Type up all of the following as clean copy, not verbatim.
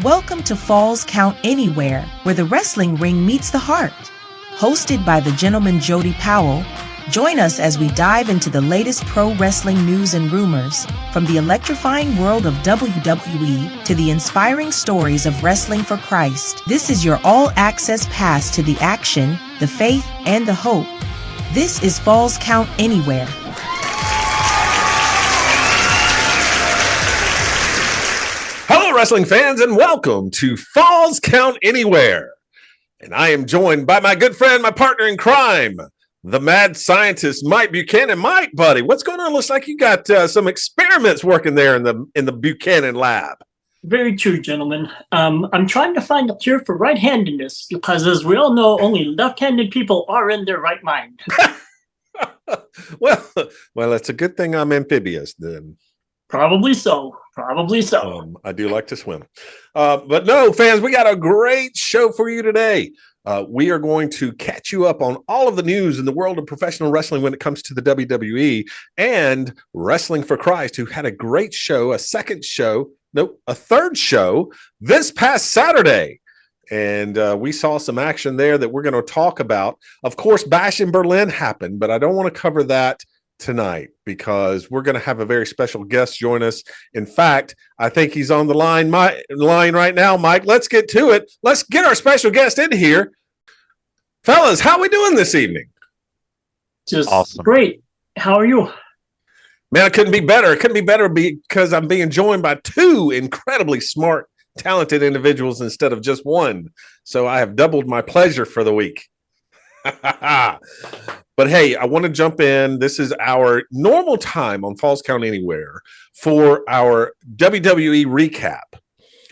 Welcome to Falls Count Anywhere, where the wrestling ring meets the heart. Hosted by the gentleman Jody Powell, join us as we dive into the latest pro wrestling news and rumors, from the electrifying world of WWE to the inspiring stories of wrestling for Christ. This is your all-access pass to the action, the faith, and the hope. This is Falls Count Anywhere. Hello, wrestling fans, and welcome to Falls Count Anywhere. And I am joined by my good friend, my partner in crime, the mad scientist, Mike Buchanan. Mike, buddy, what's going on? Looks like you got some experiments working there in the Buchanan lab. Very true, gentlemen. I'm trying to find a cure for right-handedness because, as we all know, only left-handed people are in their right mind. well, it's a good thing I'm amphibious then. Probably so. I do like to swim. But no, fans, we got a great show for you today. We are going to catch you up on all of the news in the world of professional wrestling when it comes to the WWE and Wrestling for Christ, who had a great show, a third show this past Saturday. And we saw some action there that we're going to talk about. Of course, Bash in Berlin happened, but I don't want to cover that tonight because we're going to have a very special guest join us. In fact, I think he's on the line right now. Mike, let's get to it. Let's get our special guest in here. Fellas, how are we doing this evening? Just awesome. Great. How are you? Man, it couldn't be better. It couldn't be better because I'm being joined by two incredibly smart, talented individuals instead of just one. So I have doubled my pleasure for the week. But hey, I want to jump in. This is our normal time on Falls Count Anywhere for our WWE recap.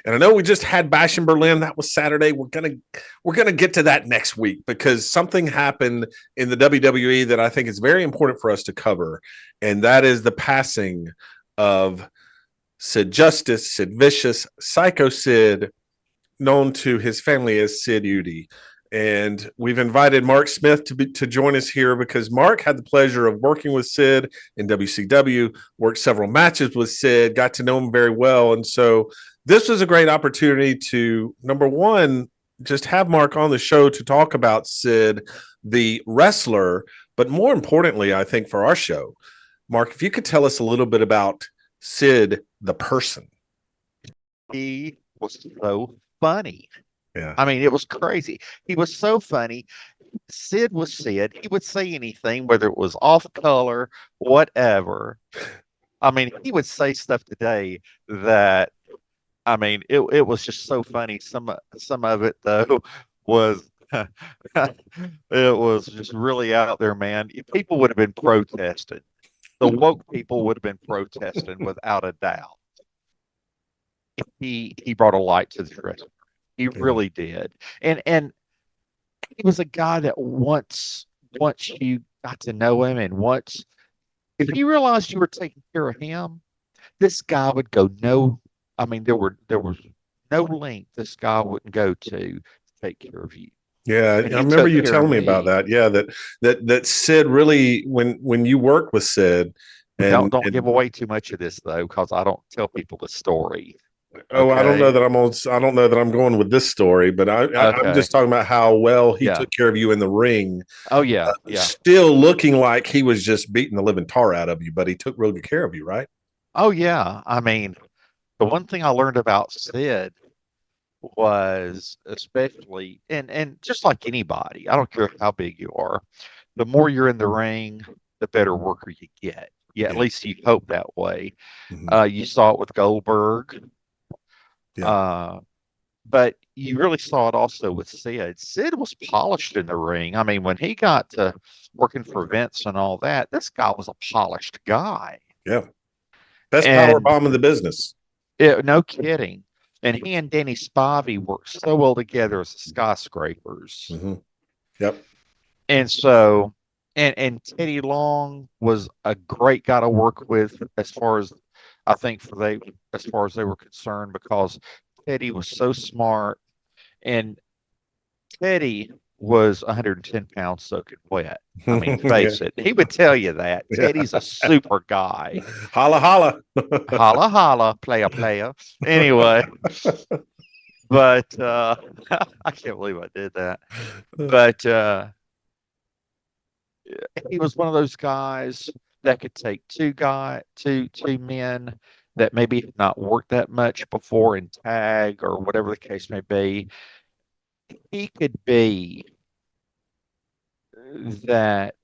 And I know we just had Bash in Berlin. That was Saturday. We're gonna get to that next week because something happened in the WWE that I think is very important for us to cover, and that is the passing of Sid Justice, Sid Vicious, Psycho Sid, known to his family as Sid Udy. And we've invited Mark Smith to join us here because Mark had the pleasure of working with Sid in WCW, worked several matches with Sid, got to know him very well. And so this was a great opportunity to, number one, just have Mark on the show to talk about Sid, the wrestler. But more importantly, I think for our show, Mark, if you could tell us a little bit about Sid, the person. He was so funny. Yeah. I mean, it was crazy. He was so funny. Sid was Sid. He would say anything, whether it was off color, whatever. I mean, he would say stuff today that, I mean, it was just so funny. Some of it, though, was it was just really out there, man. People would have been protesting. The woke people would have been protesting without a doubt. He brought a light to the dressing room. He really did. And he was a guy that once you got to know him and if you realized you were taking care of him, this guy would go there was no length this guy wouldn't go to take care of you. Yeah, I remember you telling me about that. Yeah, that Sid really, when you work with Sid, don't give away too much of this though, because I don't tell people the story. Oh, okay. I don't know that I'm going with this story, but I'm just talking about how well he took care of you in the ring. Oh yeah, Still looking like he was just beating the living tar out of you, but he took real good care of you, right? Oh yeah. I mean, the one thing I learned about Sid was especially, and just like anybody, I don't care how big you are, the more you're in the ring, the better worker you get. Yeah, at least you hope that way. Mm-hmm. You saw it with Goldberg. Yeah. But you really saw it also with Sid. Sid was polished in the ring. I mean, when he got to working for Vince and all that, this guy was a polished guy. Yeah. Best power bomb in the business. No kidding. And he and Danny Spivey worked so well together as the Skyscrapers. Mm-hmm. Yep. And so, and Teddy Long was a great guy to work with as far as they were concerned, because Teddy was so smart, and Teddy was 110 pounds soaking wet. I mean, face it. He would tell you that. Teddy's a super guy. Holla, holla. Holla, holla, player. Anyway. But I can't believe I did that. But he was one of those guys that could take two men that maybe have not worked that much before in tag or whatever the case may be. He could be that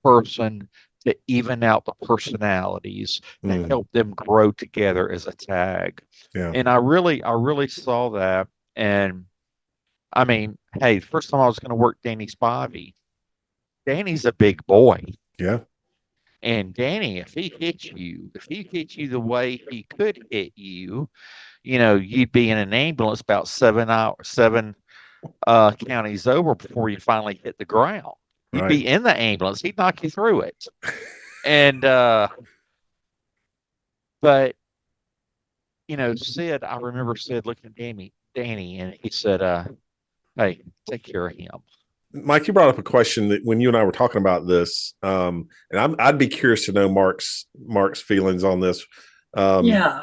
person to even out the personalities to Mm, help them grow together as a tag. yeah. And I really saw that. And I mean, hey, first time I was going to work Danny Spivey. Danny's a big boy. Yeah. And Danny, if he hit you the way he could hit you, you'd be in an ambulance about 7 counties over before you finally hit the ground. You'd Right. be in the ambulance. He'd knock you through it. And but Sid, I remember Sid looking at Danny, and he said, "Hey, take care of him." Mike, you brought up a question that when you and I were talking about this, and I'd be curious to know Mark's feelings on this. Um, Yeah.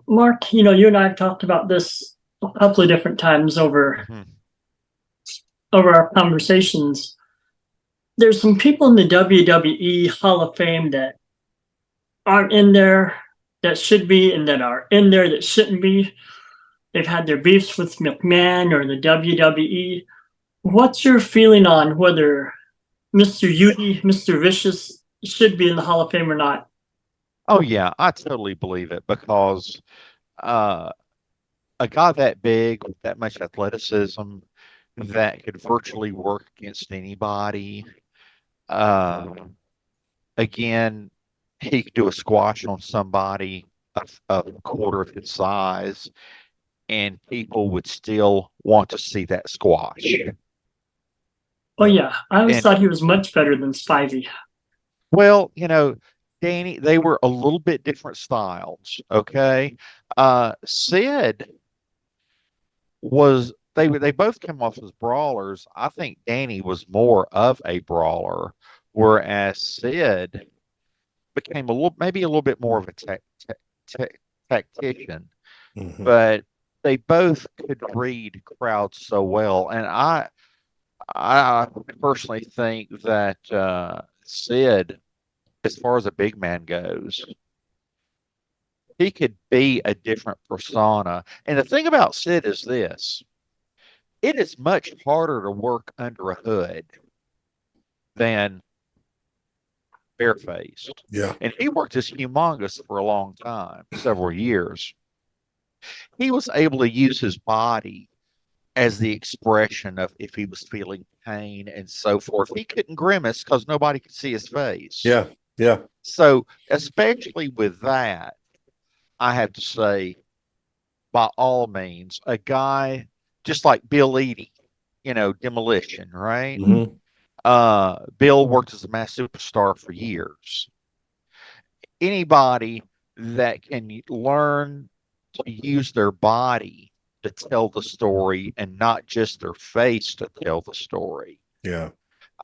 Mark, you and I have talked about this a couple of different times Mhm. over our conversations. There's some people in the WWE Hall of Fame that aren't in there that should be, and that are in there that shouldn't be. They've had their beefs with McMahon or the WWE. What's your feeling on whether Mr. Yuti, Mr. Vicious should be in the Hall of Fame or not? Oh yeah, I totally believe it because uh, a guy that big with that much athleticism that could virtually work against anybody. Uh, Again, he could do a squash on somebody a quarter of his size, and people would still want to see that squash. Oh yeah, I always And thought he was much better than Spivey. well, Danny, they were a little bit different styles. Okay. Sid was they both came off as brawlers. I think Danny was more of a brawler, whereas Sid became maybe a little bit more of a tactician. mhm. But they both could read crowds so well, and I personally think that Sid, as far as a big man goes, he could be a different persona. And the thing about Sid is this: it is much harder to work under a hood than barefaced. Yeah. And he worked as humongous for a long time, several years. He was able to use his body as the expression of if he was feeling pain and so forth. He couldn't grimace because nobody could see his face. Yeah. Yeah. So, especially with that, I have to say, by all means, a guy just like Bill Eadie, Demolition, right? Hmm. Bill worked as a mass superstar for years. Anybody that can learn to use their body to tell the story and not just their face to tell the story. Yeah.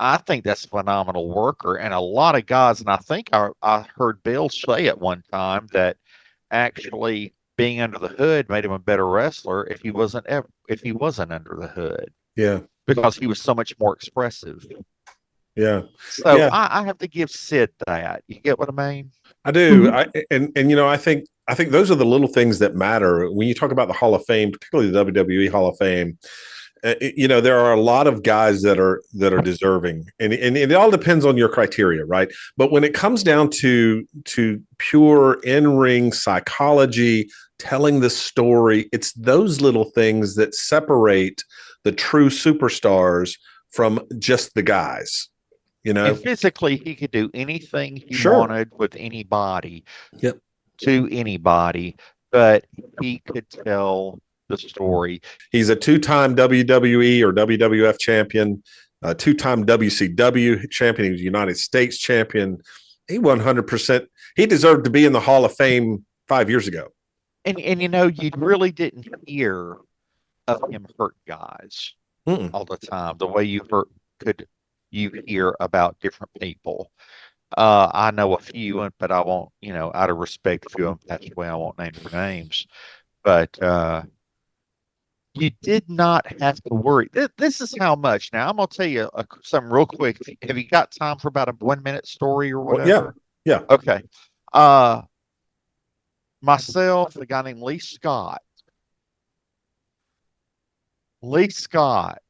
I think that's a phenomenal worker. And a lot of guys, and I think I heard Bill say at one time that actually being under the hood made him a better wrestler if he wasn't under the hood Yeah. because he was so much more expressive. Yeah. So Yeah. I have to give Sid that. You get what I mean? I do. Mhm. I think those are the little things that matter when you talk about the Hall of Fame, particularly the WWE Hall of Fame. There are a lot of guys that are deserving, and it all depends on your criteria, right? But when it comes down to pure in ring psychology, telling the story, it's those little things that separate the true superstars from just the guys. You And know, physically, he could do anything he sure. wanted with anybody Yep. to anybody, but he could tell the story. He's a two-time WWE or WWF champion, a two-time WCW champion. He was United States champion. He 100%. He deserved to be in the Hall of Fame 5 years ago. And you really didn't hear of him hurt guys Mm-mm. all the time, the way could you hear about different people. I know a few, but I won't, out of respect, a few of them passed away. I won't name their names. But you did not have to worry. This is how much. Now, I'm going to tell you something real quick. Have you got time for about a 1 minute story or Well, yeah, whatever? yeah. Okay. Myself, a guy named Lee Scott. Lee Scott.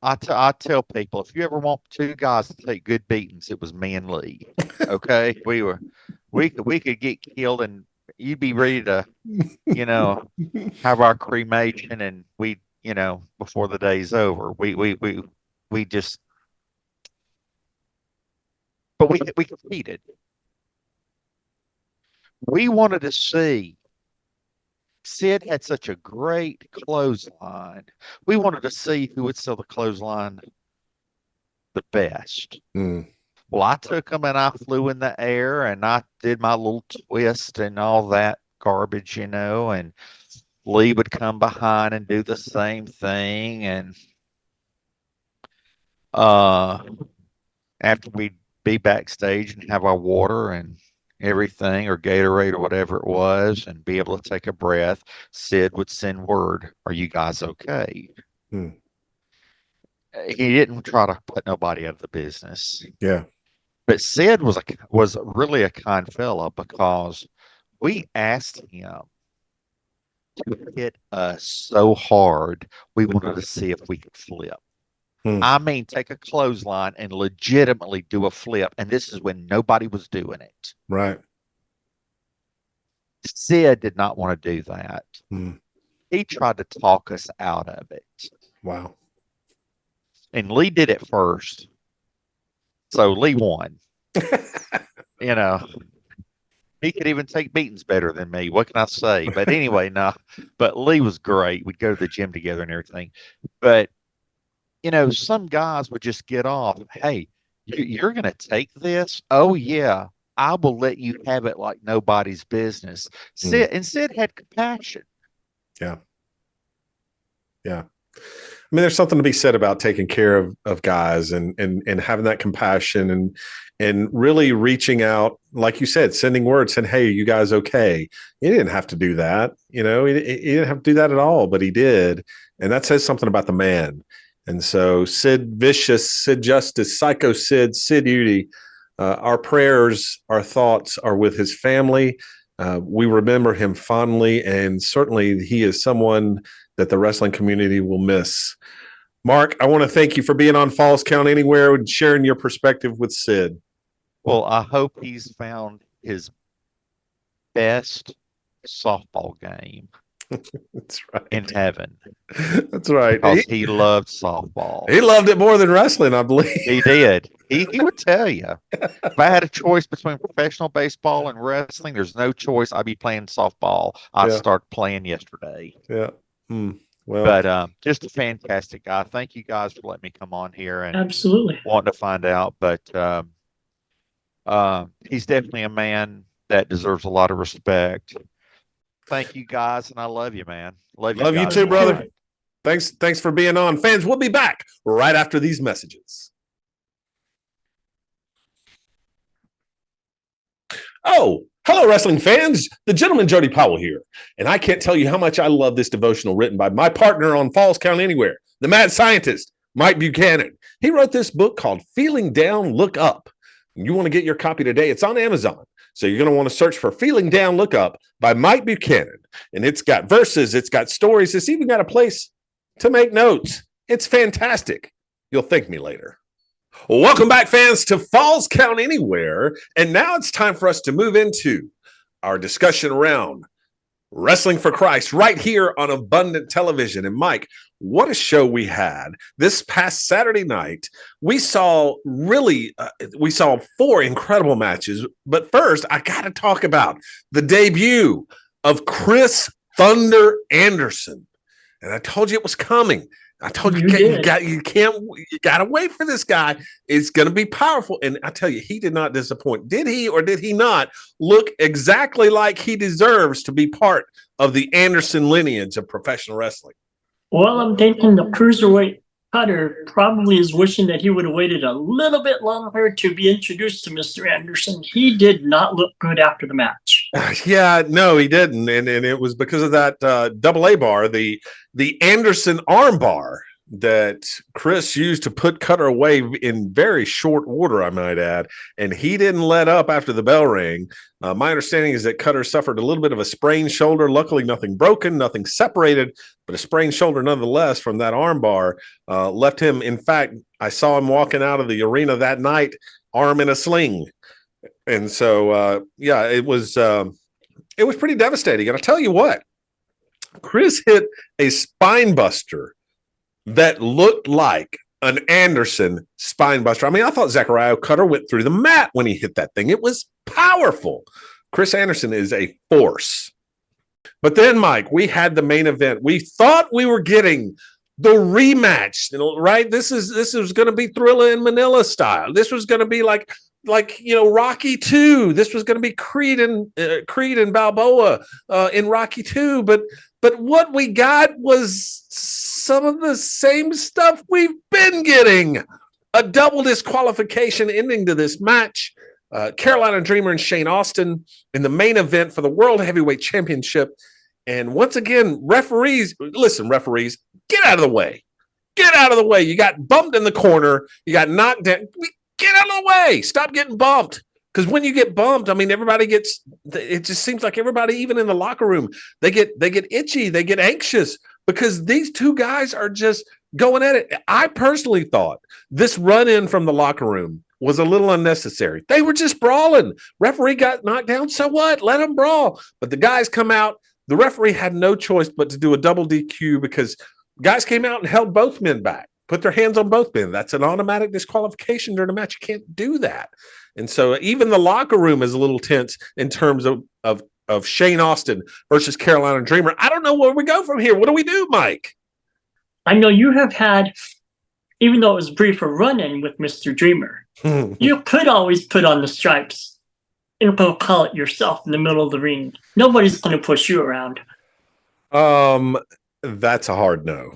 I tell people, if you ever want two guys to take good beatings, it was me and Lee. Okay, we could get killed, and you'd be ready to, have our cremation, and before the day's over, we just, but we competed. We wanted to see. Sid had such a great clothesline. We wanted to see who would sell the clothesline the best. Mm. Well, I took them and I flew in the air and I did my little twist and all that garbage, and Lee would come behind and do the same thing. And after we'd be backstage and have our water and everything, or Gatorade or whatever it was, and be able to take a breath, Sid would send word, "Are you guys okay?" Mm. He didn't try to put nobody out of the business. Yeah. But Sid was really a kind fella, because we asked him to hit us so hard we wanted to see if we could flip. Mm. I mean, take a clothesline and legitimately do a flip, and this is when nobody was doing it. Right. Sid did not want to do that. Mm. He tried to talk us out of it. Wow. And Lee did it first. So Lee won. He could even take beatings better than me. What can I say? But anyway, no. But Lee was great. We'd go to the gym together and everything. But some guys would just get off. Hey, you're going to take this? Oh yeah, I will let you have it like nobody's business. Sid had compassion. Yeah. Yeah. I mean, there's something to be said about taking care of guys and having that compassion and really reaching out, like you said, sending word, saying, "Hey, are you guys okay?" He didn't have to do that. He didn't have to do that at all, but he did. And that says something about the man. And so Sid Vicious, Sid Justice, Psycho Sid, Sid Udy, our prayers, our thoughts are with his family. We remember him fondly, and certainly he is someone that the wrestling community will miss. Mark, I want to thank you for being on Falls Count Anywhere and sharing your perspective with Sid. Well, I hope he's found his best softball game. That's right. In heaven. That's right. Because he loved softball. He loved it more than wrestling, I believe. He did. He would tell you. If I had a choice between professional baseball and wrestling, there's no choice. I'd be playing softball. I'd start playing yesterday. Yeah. Well, but just a fantastic guy. Thank you guys for letting me come on here and absolutely wanting to find out. But he's definitely a man that deserves a lot of respect. Thank you guys, and I love you, man. Love you too, brother. Thanks for being on. Fans, we'll be back right after these messages. Oh, hello, wrestling fans. The gentleman Jody Powell here. And I can't tell you how much I love this devotional written by my partner on Falls Count Anywhere, the mad scientist, Mike Buchanan. He wrote this book called Feeling Down, Look Up. You want to get your copy today? It's on Amazon. So you're going to want to search for Feeling Down, Look Up by Mike Buchanan. And it's got verses, it's got stories, it's even got a place to make notes. It's fantastic. You'll thank me later. Welcome back, fans, to Falls Count Anywhere. And now it's time for us to move into our discussion around Wrestling for Christ right here on Abundant Television. And Mike, what a show we had this past Saturday night. We saw four incredible matches. But first, I got to talk about the debut of Chris Thunder Anderson. And I told you it was coming. I told you, you got to wait for this guy. It's going to be powerful. And I tell you, he did not disappoint. Did he or did he not look exactly like he deserves to be part of the Anderson lineage of professional wrestling? Well, I'm thinking the cruiserweight cutter probably is wishing that he would have waited a little bit longer to be introduced to Mr. Anderson. He did not look good after the match. Yeah, no, he didn't, and it was because of that double A bar, the Anderson arm bar that Chris used to put Cutter away in very short order, I might add, and he didn't let up after the bell rang. My understanding is that Cutter suffered a little bit of a sprained shoulder. Luckily, nothing broken, nothing separated, but a sprained shoulder nonetheless from that arm bar left him. In fact, I saw him walking out of the arena that night, arm in a sling. And so, yeah, it was pretty devastating. And I tell you what, Chris hit a spine buster that looked like an Anderson spine buster. I mean, I thought Zachariah Cutter went through the mat when he hit that thing. It was powerful. Chris Anderson is a force. But then, Mike, we had the main event. We thought we were getting the rematch, right? This was going to be Thrilla in Manila style. This was going to be like Rocky 2. This was going to be Creed and Balboa in Rocky 2. But what we got was some of the same stuff we've been getting. A double disqualification ending to this match. Carolina Dreamer and Shane Austin in the main event for the World Heavyweight Championship. And once again, referees, get out of the way. Get out of the way. You got bumped in the corner. You got knocked down. Get out of the way. Stop getting bumped. Because when you get bumped, I mean, everybody gets, it just seems like everybody, even in the locker room, they get itchy. They get anxious because these two guys are just going at it. I personally thought this run in from the locker room was a little unnecessary. They were just brawling. Referee got knocked down. So what? Let them brawl. But the guys come out. The referee had no choice but to do a double DQ because guys came out and held both men back, put their hands on both men. That's an automatic disqualification during a match. You can't do that. And so even the locker room is a little tense in terms of Shane Austin versus Carolina Dreamer. I don't know where we go from here. What do we do, Mike? I know you have had, even though it was brief, a run-in with Mr. Dreamer. You could always put on the stripes and call it yourself in the middle of the ring. Nobody's going to push you around. That's a hard no.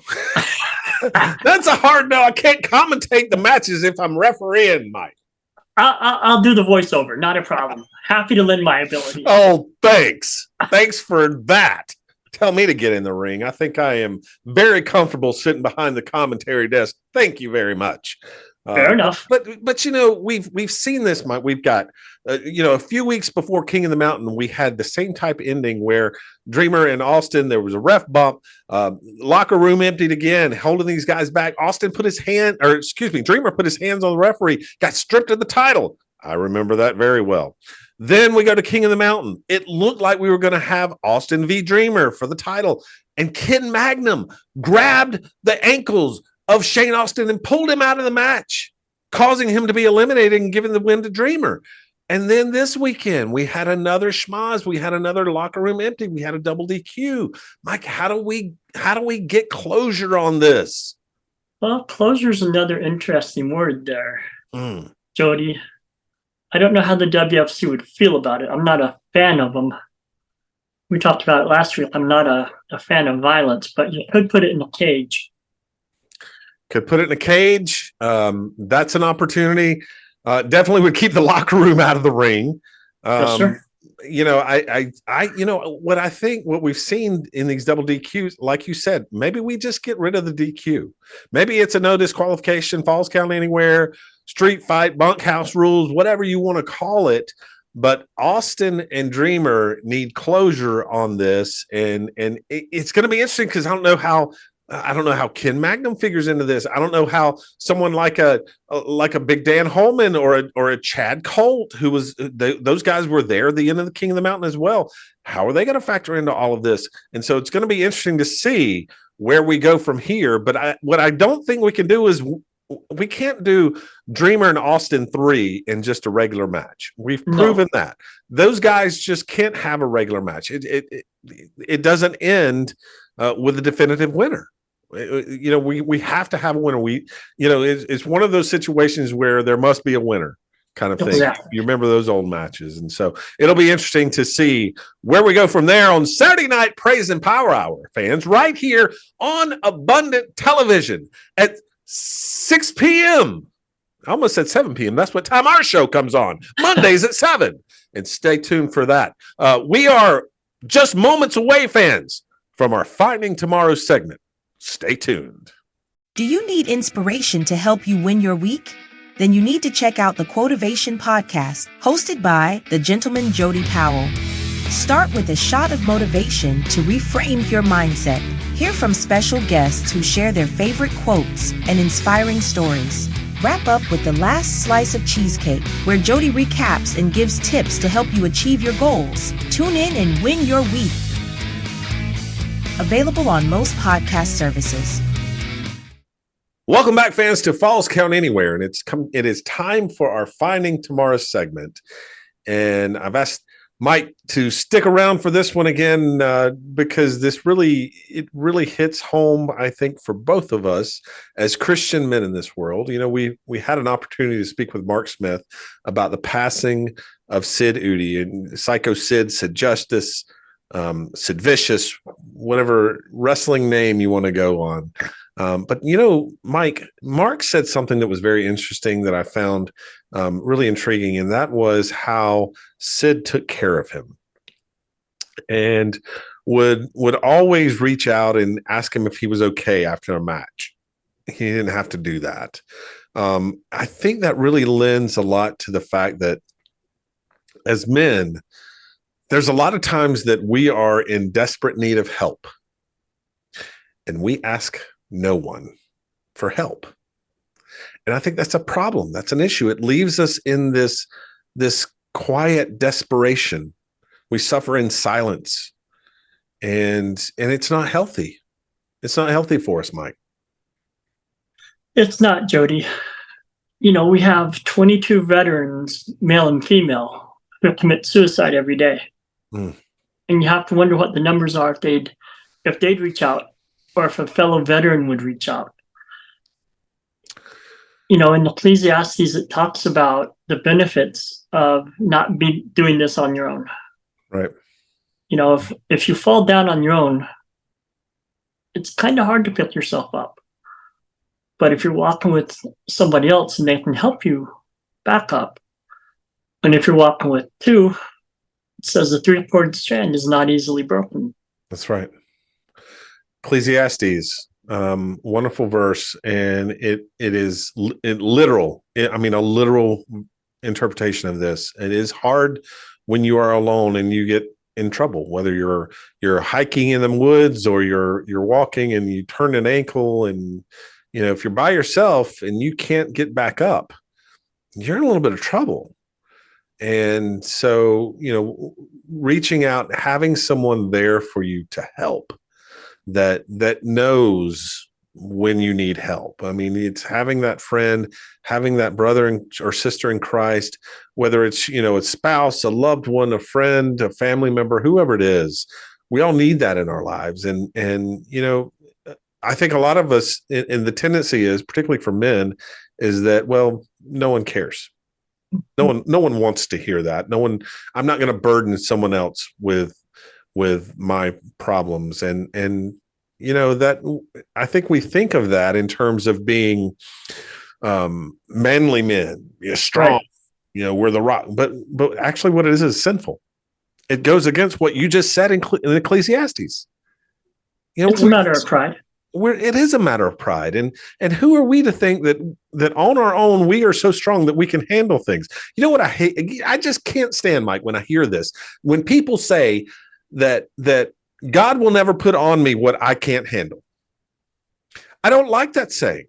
That's a hard no. I can't commentate the matches if I'm refereeing, Mike. I'll do the voiceover. Not a problem. Happy to lend my ability. Oh, thanks. Thanks for that. Tell me to get in the ring. I think I am very comfortable sitting behind the commentary desk. Thank you very much. Fair enough. But we've seen this, Mike. We've got a few weeks before King of the Mountain, we had the same type of ending where Dreamer and Austin, there was a ref bump, locker room emptied again, holding these guys back. Dreamer put his hands on the referee, got stripped of the title. I remember that very well. Then we go to King of the Mountain. It looked like we were going to have Austin v. Dreamer for the title, and Ken Magnum grabbed the ankles of Shane Austin and pulled him out of the match, causing him to be eliminated and giving the win to Dreamer. And then this weekend, we had another schmoz. We had another locker room empty. We had a double DQ. Mike, how do we get closure on this? Well, closure is another interesting word there, Jody. I don't know how the WFC would feel about it. I'm not a fan of them. We talked about it last week. I'm not a fan of violence, but you could put it in a cage. Could put it in a cage. That's an opportunity. Definitely would keep the locker room out of the ring. Yes, sir. What we've seen in these double DQs, like you said, maybe we just get rid of the DQ. Maybe it's a no disqualification, falls count anywhere, street fight, bunkhouse rules, whatever you want to call it. But Austin and Dreamer need closure on this, and it's going to be interesting because I don't know how Ken Magnum figures into this. I don't know how someone like a Big Dan Holman or a Chad Colt, who was those guys were there at the end of the King of the Mountain as well. How are they going to factor into all of this? And so it's going to be interesting to see where we go from here. But what I don't think we can do is we can't do Dreamer and Austin 3 in just a regular match. We've proven that those guys just can't have a regular match. It doesn't end with a definitive winner. We have to have a winner. It's one of those situations where there must be a winner kind of thing. Exactly. You remember those old matches. And so it'll be interesting to see where we go from there on Saturday Night Praise and Power Hour, fans, right here on Abundant Television at 6 p.m. I almost said 7 p.m. That's what time our show comes on. Mondays at 7. and stay tuned for that. We are just moments away, fans, from our Finding Tomorrow segment. Stay tuned. Do you need inspiration to help you win your week? Then you need to check out the Quotivation podcast, hosted by the gentleman Jody Powell. Start with a shot of motivation to reframe your mindset. Hear from special guests who share their favorite quotes and inspiring stories. Wrap up with the last slice of cheesecake, where Jody recaps and gives tips to help you achieve your goals. Tune in and win your week. Available on most podcast services. Welcome back, fans, to Falls Count Anywhere, and it is time for our Finding Tomorrow segment. And I've asked Mike to stick around for this one again because it really hits home, I think, for both of us as Christian men in this world. You know, we had an opportunity to speak with Mark Smith about the passing of Sid Udi, and Psycho Sid, Sid Justice, Sid Vicious, whatever wrestling name you want to go on. But, you know, Mark said something that was very interesting that I found really intriguing, and that was how Sid took care of him and would always reach out and ask him if he was okay after a match. He didn't have to do that. I think that really lends a lot to the fact that as men, there's a lot of times that we are in desperate need of help, and we ask no one for help. And I think that's a problem. That's an issue. It leaves us in this quiet desperation. We suffer in silence, and it's not healthy. It's not healthy for us, Mike. It's not, Jody. You know, we have 22 veterans, male and female, who commit suicide every day. And you have to wonder what the numbers are if they'd reach out, or if a fellow veteran would reach out. You know, in Ecclesiastes, it talks about the benefits of not doing this on your own. Right. You know, if you fall down on your own, it's kind of hard to pick yourself up. But if you're walking with somebody else and they can help you back up, and if you're walking with two, it says the three-corded strand is not easily broken. That's right. Ecclesiastes, wonderful verse, and it is literal. A literal interpretation of this. It is hard when you are alone and you get in trouble, whether you're hiking in the woods or you're walking and you turn an ankle, and you know, if you're by yourself and you can't get back up, you're in a little bit of trouble. And so, you know, reaching out, having someone there for you to help, that knows when you need help. I mean, it's having that friend, having that brother or sister in Christ, whether it's, you know, a spouse, a loved one, a friend, a family member, whoever it is. We all need that in our lives. And you know, I think a lot of us, and the tendency is, particularly for men, is that, well, no one cares. No one wants to hear that. I'm not going to burden someone else with my problems. And you know, that I think we think of that in terms of being manly men, strong, right. You know, we're the rock, but actually what it is sinful. It goes against what you just said in Ecclesiastes. You know, it's a matter of pride. It is a matter of pride. And who are we to think that on our own, we are so strong that we can handle things? You know what I hate? I just can't stand, Mike, when I hear this, when people say that God will never put on me what I can't handle. I don't like that saying,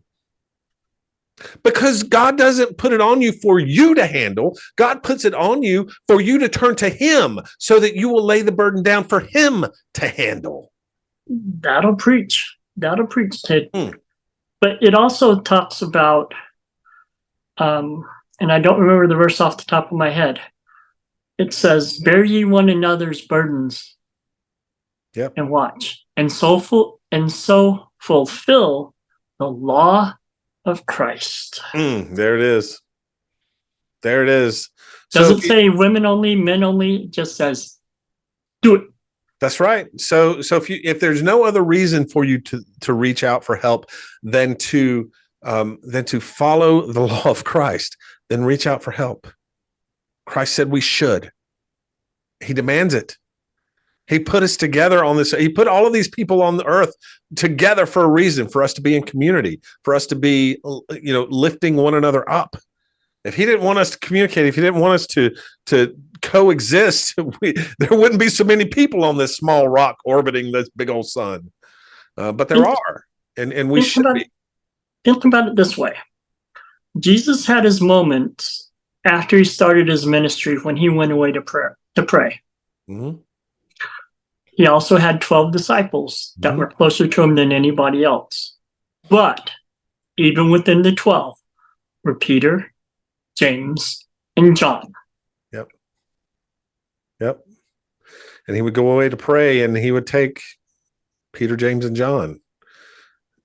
because God doesn't put it on you for you to handle. God puts it on you for you to turn to him so that you will lay the burden down for him to handle. That'll preach, Ted. But it also talks about, and I don't remember the verse off the top of my head. It says, bear ye one another's burdens. Yep. And watch, and so fulfill the law of Christ. There it is. Doesn't say women only, men only. It just says, do it. That's right. So if there's no other reason for you to reach out for help than to follow the law of Christ, then reach out for help. Christ said we should. He demands it. He put us together on this. He put all of these people on the earth together for a reason, for us to be in community, for us to be, lifting one another up. If he didn't want us to communicate, if he didn't want us to coexist, there wouldn't be so many people on this small rock orbiting this big old sun. But there are, and we should be. Think about it this way. Jesus had his moments after he started his ministry when he went away to pray. Mm-hmm. He also had 12 disciples that were closer to him than anybody else. But even within the 12 were Peter, James, and John. Yep. And he would go away to pray, and he would take Peter, James, and John.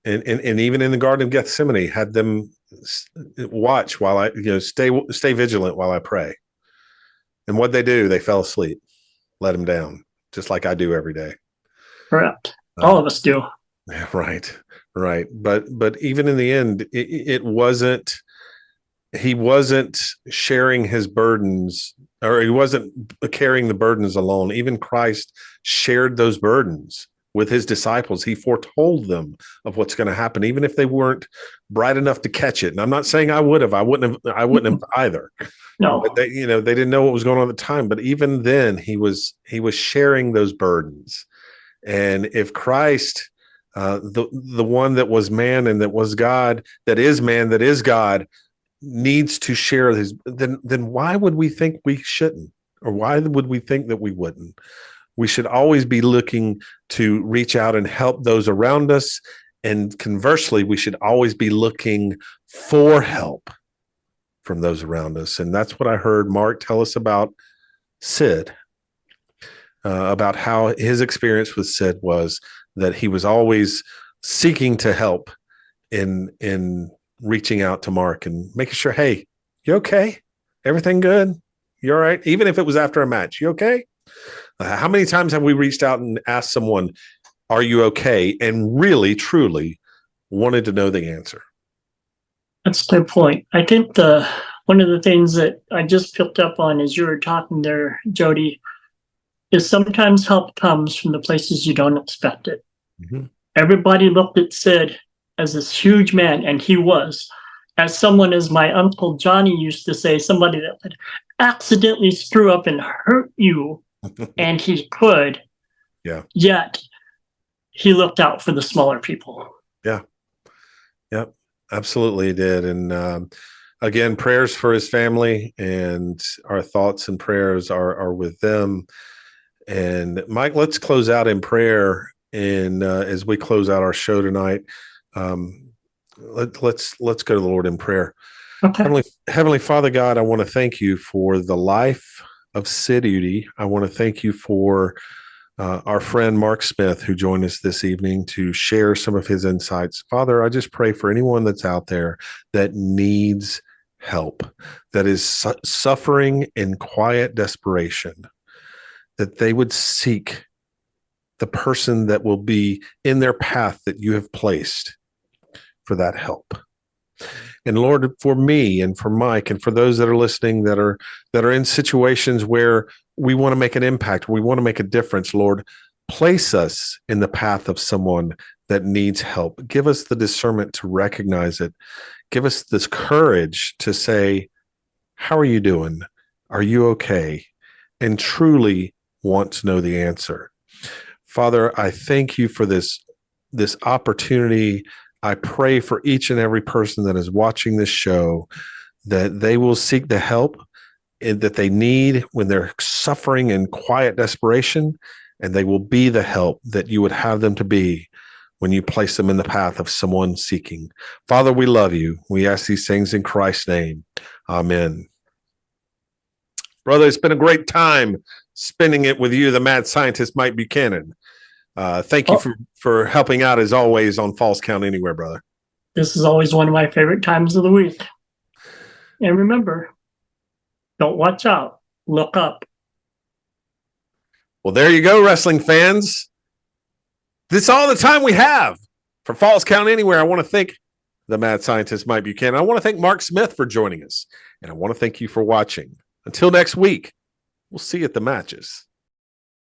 And even in the Garden of Gethsemane, had them watch while I, stay vigilant while I pray. And what they do, they fell asleep, let him down, just like I do every day. Correct. All of us do. Right. But even in the end, it wasn't. He wasn't sharing his burdens, or he wasn't carrying the burdens alone. Even Christ shared those burdens with his disciples. He foretold them of what's going to happen, even if they weren't bright enough to catch it. And I'm not saying I would have. I wouldn't have either. No, but they didn't know what was going on at the time. But even then, he was sharing those burdens. And if Christ, the one that was man and that was God, that is man, that is God, needs to share his, then why would we think we shouldn't? Or why would we think that we wouldn't? We should always be looking to reach out and help those around us. And conversely, we should always be looking for help from those around us. And that's what I heard Mark tell us about Sid, about how his experience with Sid was that he was always seeking to help in reaching out to Mark and making sure, hey, you okay? Everything good? You all right? Even if it was after a match, you okay? How many times have we reached out and asked someone, are you okay? And really, truly wanted to know the answer. that's the point. I think one of the things that I just picked up on as you were talking there, Jody, is sometimes help comes from the places you don't expect it. Mm-hmm. Everybody looked at Sid as this huge man, and he was. As my Uncle Johnny used to say, somebody that would accidentally screw up and hurt you, and he could. Yeah. Yet he looked out for the smaller people. Yeah. Yep. Absolutely did. And again, prayers for his family, and our thoughts and prayers are with them. And Mike, let's close out in prayer. And as we close out our show tonight, let's go to the Lord in prayer. Okay. Heavenly Father God, I want to thank you for the life of Sid Udy. I want to thank you for our friend Mark Smith, who joined us this evening to share some of his insights. Father, I just pray for anyone that's out there that needs help, that is suffering in quiet desperation, that they would seek the person that will be in their path that you have placed for that help. And Lord, for me and for Mike and for those that are listening that are in situations where we want to make an impact, we want to make a difference, Lord, place us in the path of someone that needs help. Give us the discernment to recognize it. Give us this courage to say, how are you doing? Are you okay? And truly want to know the answer. Father, I thank you for this opportunity. I pray for each and every person that is watching this show that they will seek the help that they need when they're suffering in quiet desperation, and they will be the help that you would have them to be when you place them in the path of someone seeking. Father, we love you. We ask these things in Christ's name. Amen. Brother, it's been a great time spending it with you, the mad scientist, Mike Buchanan. Thank you for helping out as always on Falls Count Anywhere, brother. This is always one of my favorite times of the week. And remember, don't watch out, look up. Well, there you go, wrestling fans. This is all the time we have for Falls Count Anywhere. I want to thank the mad scientist, Mike Buchanan. I want to thank Mark Smith for joining us. And I want to thank you for watching. Until next week, we'll see you at the matches.